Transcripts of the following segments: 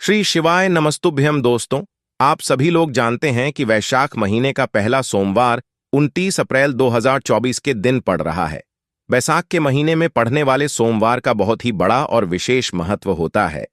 श्री शिवाय नमस्तुभ्यम दोस्तों। आप सभी लोग जानते हैं कि वैशाख महीने का पहला सोमवार 29 अप्रैल 2024 के दिन पड़ रहा है। वैशाख के महीने में पड़ने वाले सोमवार का बहुत ही बड़ा और विशेष महत्व होता है।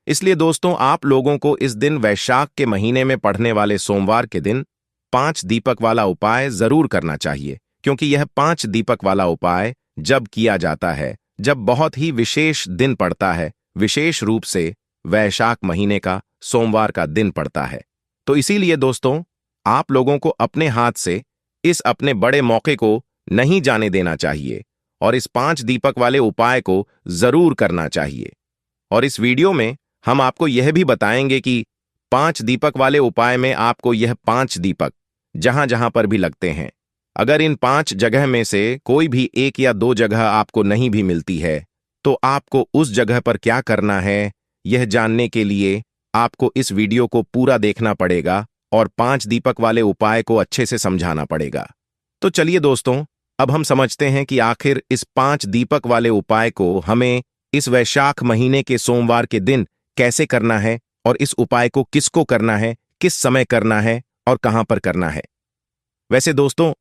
इसलिए दोस्तों, आप लोगों को इस दिन वैशाख के महीने में पड़ने वाले सोमवार के दिन 5 दीपक वाला उपाय जरूर करना चाहिए, क्योंकि यह 5 दीपक वाला उपाय जब किया जाता है जब बहुत ही विशेष दिन पड़ता है, विशेष रूप से वैशाख महीने का सोमवार का दिन पड़ता है। तो इसीलिए दोस्तों, आप लोगों को अपने हाथ से इस अपने बड़े मौके को नहीं जाने देना चाहिए और इस 5 दीपक वाले उपाय को जरूर करना चाहिए। और इस वीडियो में हम आपको यह भी बताएंगे कि 5 दीपक वाले उपाय में आपको यह 5 दीपक जहां जहां पर भी लगते हैं, अगर इन 5 जगह में से कोई भी 1 या 2 जगह आपको नहीं भी मिलती है, तो आपको उस जगह पर क्या करना है, यह जानने के लिए आपको इस वीडियो को पूरा देखना पड़ेगा और 5 दीपक वाले उपाय को अच्छे से समझाना पड़ेगा। तो चलिए दोस्तों, अब हम समझते हैं कि आखिर इस 5 दीपक वाले उपाय को हमें इस वैशाख महीने के सोमवार के दिन कैसे करना है और इस उपाय को किसको करना है, किस समय करना है और कहां पर करना है। वैसे दोस्तों,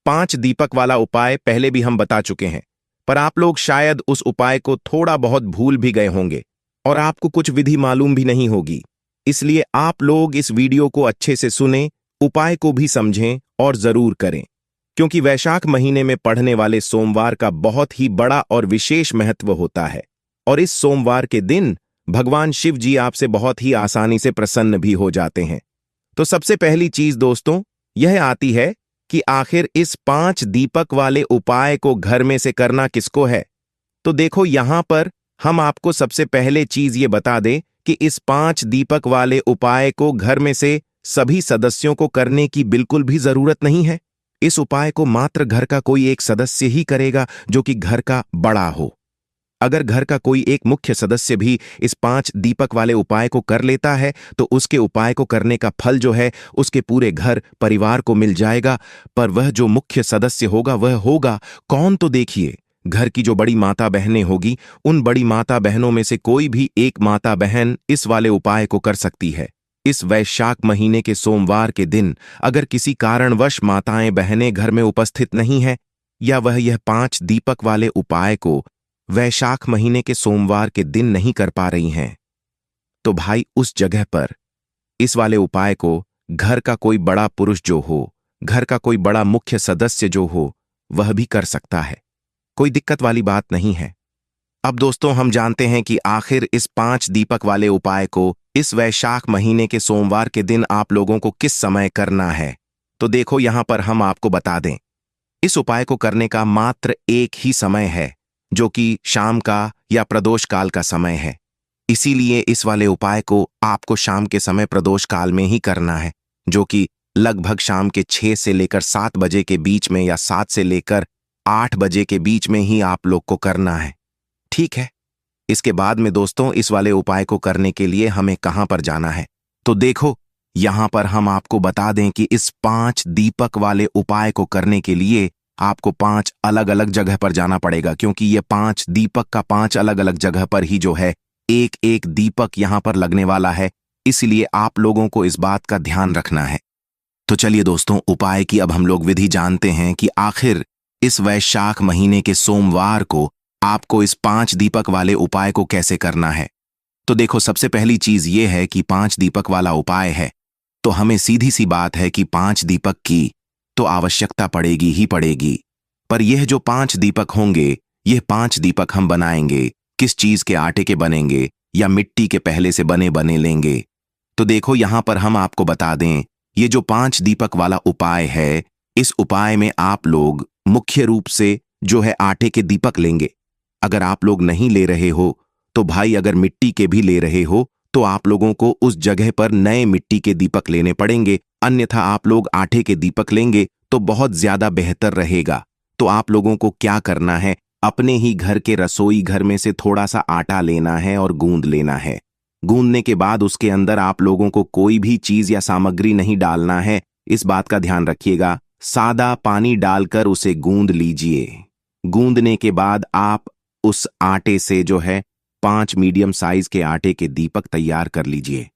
5 दीपक वाला उपाय पहले भी हम बता चुके हैं, पर आप लोग शायद उस उपाय को थोड़ा बहुत भूल भी गए होंगे और आपको कुछ विधि मालूम भी नहीं होगी। इसलिए आप लोग इस वीडियो को अच्छे से सुनें, उपाय को भी समझें और जरूर करें, क्योंकि वैशाख महीने में पड़ने वाले सोमवार का बहुत ही बड़ा और विशेष महत्व होता है। और इस सोमवार के दिन भगवान शिव जी आपसे बहुत ही आसानी से प्रसन्न भी हो जाते हैं। तो सबसे पहली चीज दोस्तों यह आती है कि आखिर इस 5 दीपक वाले उपाय को घर में से करना किसको है। तो देखो, यहां पर हम आपको सबसे पहले चीज ये बता दें कि इस 5 दीपक वाले उपाय को घर में से सभी सदस्यों को करने की बिल्कुल भी जरूरत नहीं है। इस उपाय को मात्र घर का कोई एक सदस्य ही करेगा जो कि घर का बड़ा हो। अगर घर का कोई एक मुख्य सदस्य भी इस 5 दीपक वाले उपाय को कर लेता है, तो उसके उपाय को करने का फल जो है उसके पूरे घर परिवार को मिल जाएगा। पर वह जो मुख्य सदस्य होगा वह होगा कौन, तो देखिए, घर की जो बड़ी माता बहनें होगी, उन बड़ी माता बहनों में से कोई भी एक माता बहन इस वाले उपाय को कर सकती है। इस वैशाख महीने के सोमवार के दिन अगर किसी कारणवश माताएं बहनें घर में उपस्थित नहीं है, या वह यह 5 दीपक वाले उपाय को वैशाख महीने के सोमवार के दिन नहीं कर पा रही हैं, तो भाई उस जगह पर इस वाले उपाय को घर का कोई बड़ा पुरुष जो हो, घर का कोई बड़ा मुख्य सदस्य जो हो, वह भी कर सकता है। कोई दिक्कत वाली बात नहीं है। अब दोस्तों, हम जानते हैं कि आखिर इस 5 दीपक वाले उपाय को इस वैशाख महीने के सोमवार के दिन आप लोगों को किस समय करना है। तो देखो, यहां पर हम आपको बता दें, इस उपाय को करने का मात्र एक ही समय है, जो कि शाम का या प्रदोष काल का समय है। इसीलिए इस वाले उपाय को आपको शाम के समय प्रदोष काल में ही करना है, जो कि लगभग शाम के 6 से लेकर 7 बजे के बीच में या 7 से लेकर 8 बजे के बीच में ही आप लोग को करना है। ठीक है। इसके बाद में दोस्तों, इस वाले उपाय को करने के लिए हमें कहां पर जाना है। तो देखो, यहां पर हम आपको बता दें कि इस 5 दीपक वाले उपाय को करने के लिए आपको 5 अलग अलग जगह पर जाना पड़ेगा, क्योंकि ये 5 दीपक का 5 अलग अलग जगह पर ही जो है एक एक दीपक यहां पर लगने वाला है। इसलिए आप लोगों को इस बात का ध्यान रखना है। तो चलिए दोस्तों, उपाय की अब हम लोग विधि जानते हैं कि आखिर इस वैशाख महीने के सोमवार को आपको इस 5 दीपक वाले उपाय को कैसे करना है। तो देखो, सबसे पहली चीज ये है कि 5 दीपक वाला उपाय है, तो हमें सीधी सी बात है कि 5 दीपक की तो आवश्यकता पड़ेगी ही पड़ेगी। पर यह जो 5 दीपक होंगे, यह 5 दीपक हम बनाएंगे किस चीज के, आटे के बनेंगे या मिट्टी के पहले से बने बने लेंगे। तो देखो, यहां पर हम आपको बता दें, ये जो 5 दीपक वाला उपाय है, इस उपाय में आप लोग मुख्य रूप से जो है आटे के दीपक लेंगे। अगर आप लोग नहीं ले रहे हो तो भाई, अगर मिट्टी के भी ले रहे हो तो आप लोगों को उस जगह पर नए मिट्टी के दीपक लेने पड़ेंगे, अन्यथा आप लोग आटे के दीपक लेंगे तो बहुत ज्यादा बेहतर रहेगा। तो आप लोगों को क्या करना है, अपने ही घर के रसोई घर में से थोड़ा सा आटा लेना है और गूंद लेना है। गूंदने के बाद उसके अंदर आप लोगों को कोई भी चीज या सामग्री नहीं डालना है, इस बात का ध्यान रखिएगा। सादा पानी डालकर उसे गूंद लीजिए। गूंदने के बाद आप उस आटे से जो है 5 मीडियम साइज के आटे के दीपक तैयार कर लीजिए।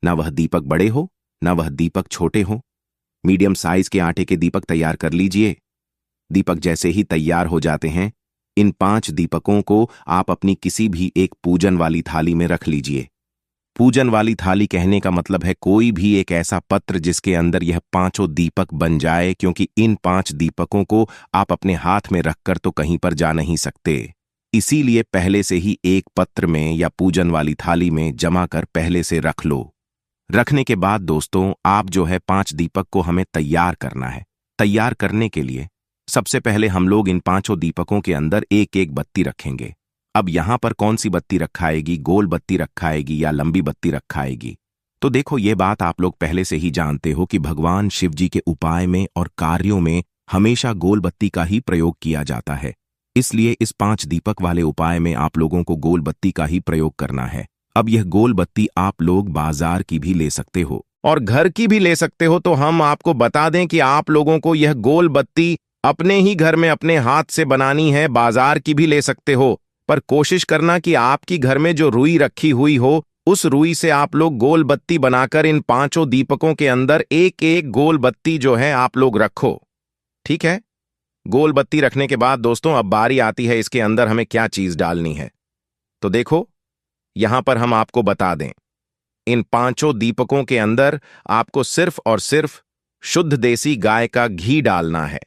ना वह दीपक बड़े हो, ना वह दीपक छोटे हो। मीडियम साइज के आटे के दीपक तैयार कर लीजिए। दीपक जैसे ही तैयार हो जाते हैं, इन 5 दीपकों को आप अपनी किसी भी एक पूजन वाली थाली में रख लीजिए। पूजन वाली थाली कहने का मतलब है कोई भी एक ऐसा पत्र जिसके अंदर यह 5 दीपक बन जाए, क्योंकि इन 5 दीपकों को आप अपने हाथ में रखकर तो कहीं पर जा नहीं सकते। इसीलिए पहले से ही एक पत्र में या पूजन वाली थाली में जमा कर पहले से रख लो। रखने के बाद दोस्तों, आप जो है 5 दीपक को हमें तैयार करना है। तैयार करने के लिए सबसे पहले हम लोग इन 5 दीपकों के अंदर एक एक बत्ती रखेंगे। अब यहां पर कौन सी बत्ती रखाएगी, गोल बत्ती रखाएगी या लंबी बत्ती रखाएगी? तो देखो, ये बात आप लोग पहले से ही जानते हो कि भगवान शिव जी के उपाय में और कार्यों में हमेशा गोल बत्ती का ही प्रयोग किया जाता है। इसलिए इस 5 दीपक वाले उपाय में आप लोगों को गोल बत्ती का ही प्रयोग करना है। अब यह गोल बत्ती आप लोग बाजार की भी ले सकते हो और घर की भी ले सकते हो। तो हम आपको बता दें कि आप लोगों को यह गोल बत्ती अपने ही घर में अपने हाथ से बनानी है। बाजार की भी ले सकते हो, पर कोशिश करना कि आपकी घर में जो रुई रखी हुई हो, उस रुई से आप लोग गोल बत्ती बनाकर इन 5 दीपकों के अंदर एक एक गोल बत्ती जो है आप लोग रखो। ठीक है? गोल बत्ती रखने के बाद दोस्तों, अब बारी आती है इसके अंदर हमें क्या चीज डालनी है। तो देखो, यहां पर हम आपको बता दें, इन 5 दीपकों के अंदर आपको सिर्फ और सिर्फ शुद्ध देसी गाय का घी डालना है।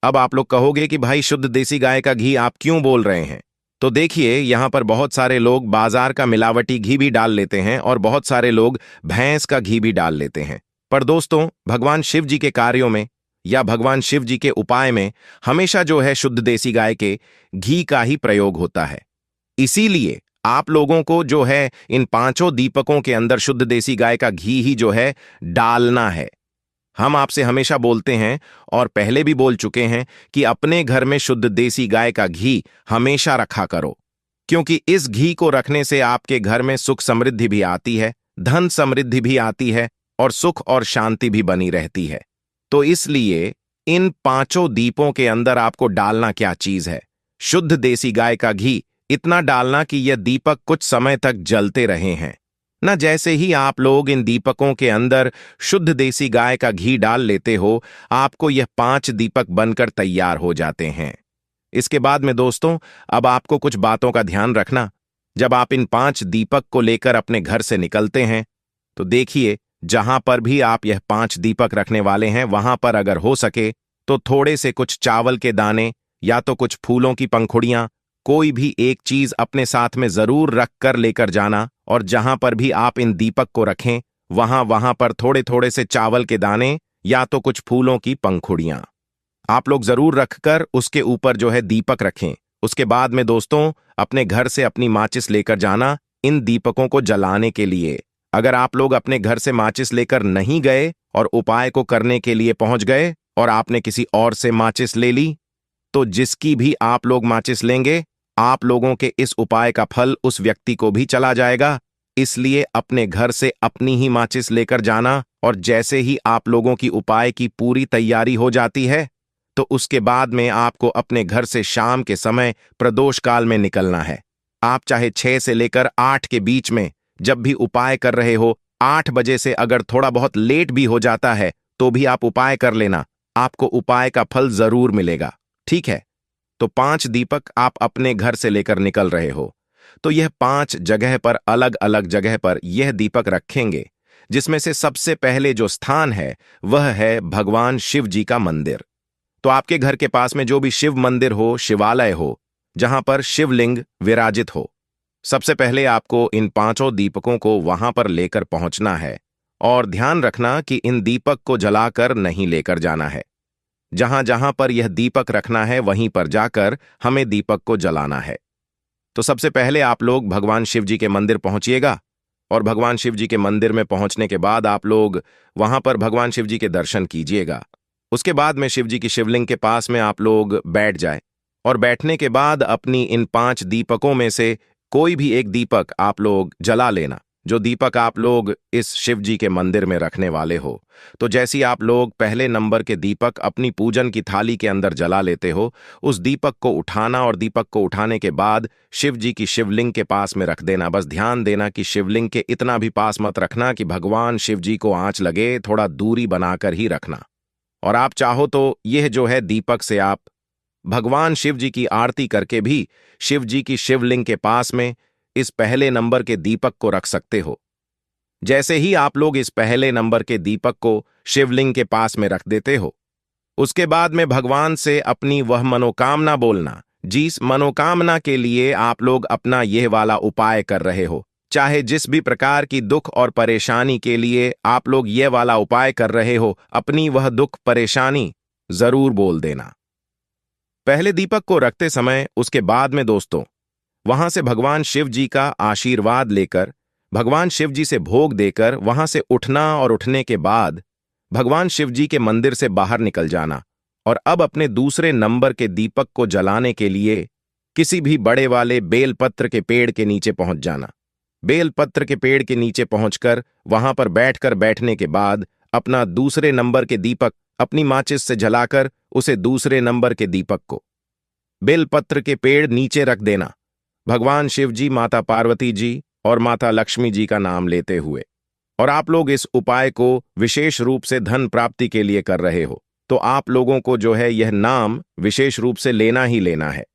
अब आप लोग कहोगे कि भाई, शुद्ध देसी गाय का घी आप क्यों बोल रहे हैं? तो देखिए, यहां पर बहुत सारे लोग बाजार का मिलावटी घी भी डाल लेते हैं और बहुत सारे लोग भैंस का घी भी डाल लेते हैं। पर दोस्तों, भगवान शिव जी के कार्यों में या भगवान शिव जी के उपाय में हमेशा जो है शुद्ध देसी गाय के घी का ही प्रयोग होता है। इसीलिए आप लोगों को जो है इन 5 दीपकों के अंदर शुद्ध देसी गाय का घी ही जो है डालना है। हम आपसे हमेशा बोलते हैं और पहले भी बोल चुके हैं कि अपने घर में शुद्ध देसी गाय का घी हमेशा रखा करो, क्योंकि इस घी को रखने से आपके घर में सुख समृद्धि भी आती है, धन समृद्धि भी आती है और सुख और शांति भी बनी रहती है। तो इसलिए इन 5 दीपों के अंदर आपको डालना क्या चीज है? शुद्ध देसी गाय का घी। इतना डालना कि यह दीपक कुछ समय तक जलते रहे हैं ना। जैसे ही आप लोग इन दीपकों के अंदर शुद्ध देसी गाय का घी डाल लेते हो, आपको यह 5 दीपक बनकर तैयार हो जाते हैं। इसके बाद में दोस्तों, अब आपको कुछ बातों का ध्यान रखना। जब आप इन 5 दीपक को लेकर अपने घर से निकलते हैं, तो देखिए, जहां पर भी आप यह 5 दीपक रखने वाले हैं, वहां पर अगर हो सके तो थोड़े से कुछ चावल के दाने या तो कुछ फूलों की पंखुड़ियां, कोई भी एक चीज अपने साथ में जरूर रख कर लेकर जाना। और जहां पर भी आप इन दीपक को रखें, वहां पर थोड़े थोड़े से चावल के दाने या तो कुछ फूलों की पंखुड़ियां आप लोग जरूर रखकर उसके ऊपर जो है दीपक रखें। उसके बाद में दोस्तों, अपने घर से अपनी माचिस लेकर जाना इन दीपकों को जलाने के लिए। अगर आप लोग अपने घर से माचिस लेकर नहीं गए और उपाय को करने के लिए पहुंच गए और आपने किसी और से माचिस ले ली, तो जिसकी भी आप लोग माचिस लेंगे, आप लोगों के इस उपाय का फल उस व्यक्ति को भी चला जाएगा। इसलिए अपने घर से अपनी ही माचिस लेकर जाना, और जैसे ही आप लोगों की उपाय की पूरी तैयारी हो जाती है, तो उसके बाद में आपको अपने घर से शाम के समय प्रदोष काल में निकलना है। आप चाहे 6 से लेकर 8 के बीच में जब भी उपाय कर रहे हो, 8 बजे से अगर थोड़ा बहुत लेट भी हो जाता है तो भी आप उपाय कर लेना, आपको उपाय का फल जरूर मिलेगा। ठीक है? तो 5 दीपक आप अपने घर से लेकर निकल रहे हो, तो यह 5 जगह पर, अलग अलग जगह पर यह दीपक रखेंगे, जिसमें से सबसे पहले जो स्थान है वह है भगवान शिव जी का मंदिर। तो आपके घर के पास में जो भी शिव मंदिर हो, शिवालय हो, जहां पर शिवलिंग विराजित हो, सबसे पहले आपको इन 5 दीपकों को वहां पर लेकर पहुंचना है। और ध्यान रखना कि इन दीपक को जलाकर नहीं लेकर जाना है। जहां जहां पर यह दीपक रखना है, वहीं पर जाकर हमें दीपक को जलाना है। तो सबसे पहले आप लोग भगवान शिव जी के मंदिर पहुंचिएगा, और भगवान शिव जी के मंदिर में पहुंचने के बाद आप लोग वहां पर भगवान शिव जी के दर्शन कीजिएगा। उसके बाद में शिव जी की शिवलिंग के पास में आप लोग बैठ जाए, और बैठने के बाद अपनी इन 5 दीपकों में से कोई भी एक दीपक आप लोग जला लेना। जो दीपक आप लोग इस शिव जी के मंदिर में रखने वाले हो, तो जैसी आप लोग पहले नंबर के दीपक अपनी पूजन की थाली के अंदर जला लेते हो, उस दीपक को उठाना और दीपक को उठाने के बाद शिव जी की शिवलिंग के पास में रख देना। बस ध्यान देना कि शिवलिंग के इतना भी पास मत रखना कि भगवान शिव जी को आंच लगे, थोड़ा दूरी बनाकर ही रखना। और आप चाहो तो यह जो है दीपक से आप भगवान शिव जी की आरती करके भी शिव जी की शिवलिंग के पास में इस पहले नंबर के दीपक को रख सकते हो। जैसे ही आप लोग इस पहले नंबर के दीपक को शिवलिंग के पास में रख देते हो, उसके बाद में भगवान से अपनी वह मनोकामना बोलना जिस मनोकामना के लिए आप लोग अपना यह वाला उपाय कर रहे हो। चाहे जिस भी प्रकार की दुख और परेशानी के लिए आप लोग यह वाला उपाय कर रहे हो, अपनी वह दुख परेशानी जरूर बोल देना पहले दीपक को रखते समय। उसके बाद में दोस्तों वहां से भगवान शिव जी का आशीर्वाद लेकर, भगवान शिव जी से भोग देकर वहां से उठना और उठने के बाद भगवान शिव जी के मंदिर से बाहर निकल जाना और अब अपने दूसरे नंबर के दीपक को जलाने के लिए किसी भी बड़े वाले बेलपत्र के पेड़ के नीचे पहुंच जाना। बेलपत्र के पेड़ के नीचे पहुंचकर वहां पर बैठने के बाद अपना दूसरे नंबर के दीपक अपनी माचिस से जलाकर उसे दूसरे नंबर के दीपक को बेलपत्र के पेड़ नीचे रख देना। भगवान शिव जी, माता पार्वती जी और माता लक्ष्मी जी का नाम लेते हुए। और आप लोग इस उपाय को विशेष रूप से धन प्राप्ति के लिए कर रहे हो, तो आप लोगों को जो है यह नाम विशेष रूप से लेना ही लेना है।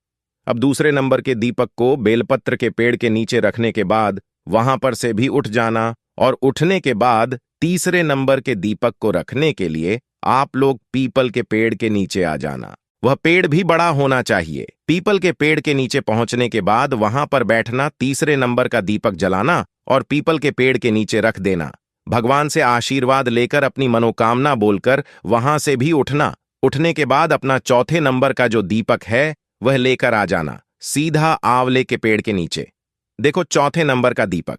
अब दूसरे नंबर के दीपक को बेलपत्र के पेड़ के नीचे रखने के बाद वहां पर से भी उठ जाना और उठने के बाद तीसरे नंबर के दीपक को रखने के लिए आप लोग पीपल के पेड़ के नीचे आ जाना। वह पेड़ भी बड़ा होना चाहिए। पीपल के पेड़ के नीचे पहुंचने के बाद वहां पर बैठना, तीसरे नंबर का दीपक जलाना और पीपल के पेड़ के नीचे रख देना। भगवान से आशीर्वाद लेकर अपनी मनोकामना बोलकर वहां से भी उठना। उठने के बाद अपना चौथे नंबर का जो दीपक है वह लेकर आ जाना सीधा आंवले के पेड़ के नीचे। देखो, चौथे नंबर का दीपक,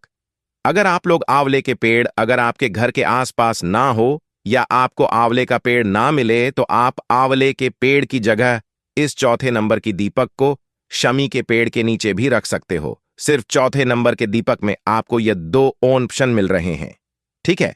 अगर आप लोग आंवले के पेड़ अगर आपके घर के आसपास ना हो या आपको आंवले का पेड़ ना मिले, तो आप आंवले के पेड़ की जगह इस चौथे नंबर की दीपक को शमी के पेड़ के नीचे भी रख सकते हो। सिर्फ चौथे नंबर के दीपक में आपको ये 2 ऑप्शन मिल रहे हैं, ठीक है?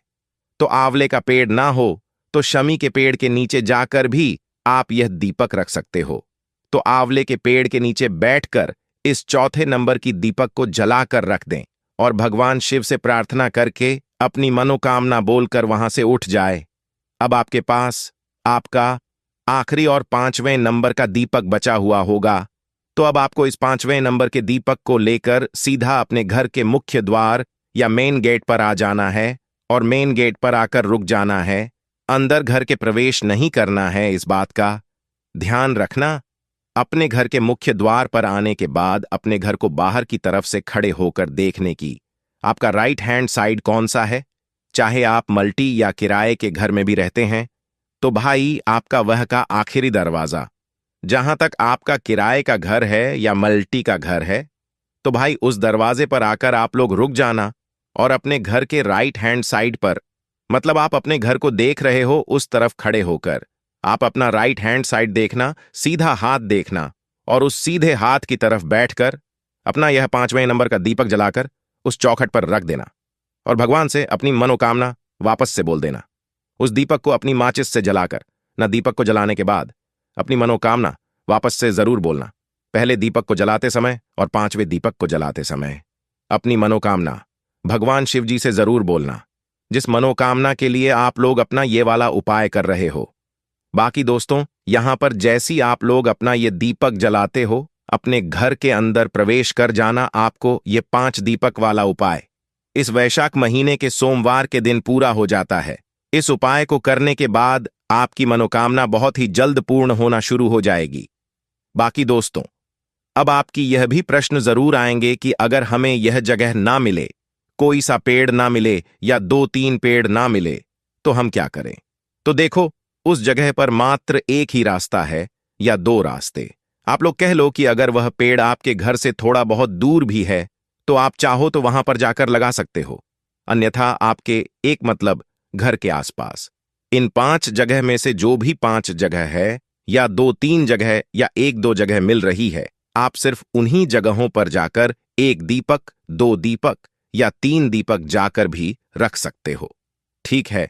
तो आंवले का पेड़ ना हो तो शमी के पेड़ के नीचे जाकर भी आप यह दीपक रख सकते हो। तो आंवले के पेड़ के नीचे बैठकर इस चौथे नंबर की दीपक को जलाकर रख दें और भगवान शिव से प्रार्थना करके अपनी मनोकामना बोलकर वहां से उठ जाए। अब आपके पास आपका आखिरी और 5वें नंबर का दीपक बचा हुआ होगा। तो अब आपको इस 5वें नंबर के दीपक को लेकर सीधा अपने घर के मुख्य द्वार या मेन गेट पर आ जाना है और मेन गेट पर आकर रुक जाना है। अंदर घर के प्रवेश नहीं करना है, इस बात का ध्यान रखना। अपने घर के मुख्य द्वार पर आने के बाद अपने घर को बाहर की तरफ से खड़े होकर देखने की आपका राइट हैंड साइड कौन सा है। चाहे आप मल्टी या किराए के घर में भी रहते हैं तो भाई आपका वह का आखिरी दरवाजा, जहां तक आपका किराए का घर है या मल्टी का घर है, तो भाई उस दरवाजे पर आकर आप लोग रुक जाना और अपने घर के राइट हैंड साइड पर, मतलब आप अपने घर को देख रहे हो उस तरफ खड़े होकर आप अपना राइट हैंड साइड देखना, सीधा हाथ देखना और उस सीधे हाथ की तरफ बैठकर अपना यह 5वें नंबर का दीपक जलाकर उस चौखट पर रख देना और भगवान से अपनी मनोकामना वापस से बोल देना। उस दीपक को अपनी माचिस से जलाकर ना, दीपक को जलाने के बाद अपनी मनोकामना वापस से जरूर बोलना। पहले दीपक को जलाते समय और 5वें दीपक को जलाते समय अपनी मनोकामना भगवान शिव जी से जरूर बोलना, जिस मनोकामना के लिए आप लोग अपना ये वाला उपाय कर रहे हो। बाकी दोस्तों, यहां पर जैसी आप लोग अपना ये दीपक जलाते हो, अपने घर के अंदर प्रवेश कर जाना आपको ये 5 दीपक वाला उपाय इस वैशाख महीने के सोमवार के दिन पूरा हो जाता है। इस उपाय को करने के बाद आपकी मनोकामना बहुत ही जल्द पूर्ण होना शुरू हो जाएगी। बाकी दोस्तों, अब आपकी यह भी प्रश्न जरूर आएंगे कि अगर हमें यह जगह ना मिले, कोई सा पेड़ ना मिले या 2-3 पेड़ ना मिले, तो हम क्या करें? तो देखो, उस जगह पर मात्र एक ही रास्ता है या 2 रास्ते। आप लोग कह लो कि अगर वह पेड़ आपके घर से थोड़ा बहुत दूर भी है तो आप चाहो तो वहां पर जाकर लगा सकते हो, अन्यथा आपके एक मतलब घर के आसपास इन 5 जगह में से जो भी 5 जगह है या 2-3 जगह या 1-2 जगह मिल रही है, आप सिर्फ उन्हीं जगहों पर जाकर 1 दीपक, 2 दीपक या 3 दीपक जाकर भी रख सकते हो। ठीक है,